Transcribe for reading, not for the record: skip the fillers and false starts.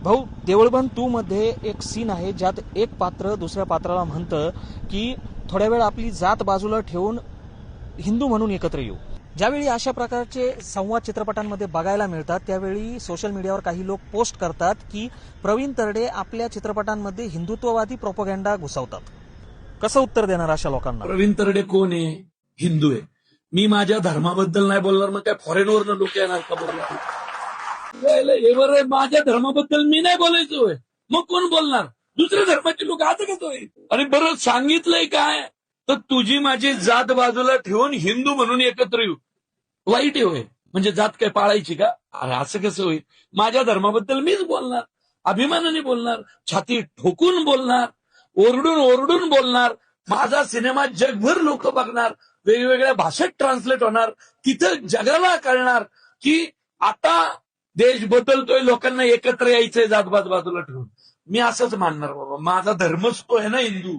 भाऊ, देवळबंद 2 मध्ये एक सीन आहे ज्यात एक पात्र दुसऱ्या पात्राला म्हणतं की थोड्या वेळ आपली जात बाजूला ठेवून हिंदू म्हणून एकत्र येऊ. ज्यावेळी अशा प्रकारचे संवाद चित्रपटांमध्ये बघायला मिळतात त्यावेळी सोशल मीडियावर काही लोक पोस्ट करतात की प्रवीण तरडे आपल्या चित्रपटांमध्ये हिंदुत्ववादी प्रोपगँडा घुसवतात. कसं उत्तर देणार अशा लोकांना? प्रवीण तरडे कोण आहे? हिंदू आहे. मी माझ्या धर्माबद्दल नाही बोलणार, मग काय फॉरेनवरनं लोक येणार का बोलणार? माझ्या धर्माबद्दल मी नाही बोलायचोय, मग कोण बोलणार? दुसऱ्या धर्माचे लोक आता कसं होईल? अरे बरं, सांगितलंय काय तर तुझी माझी जात बाजूला ठेवून हिंदू म्हणून एकत्र येऊ, वाईट आहे होय? म्हणजे जात काय पाळायची का? अरे असं कसं होईल? माझ्या धर्माबद्दल मीच बोलणार, अभिमानाने बोलणार, छाती ठोकून बोलणार, ओरडून ओरडून बोलणार. माझा सिनेमा जगभर लोक बघणार, वेगवेगळ्या भाषेत ट्रान्सलेट होणार, तिथं जगाला कळणार की आता देश बदलतोय, लोकांना एकत्र यायचंय जातभात बाजूला ठेवून. मी असंच मानणार बाबा, माझा धर्मच तो आहे ना हिंदू.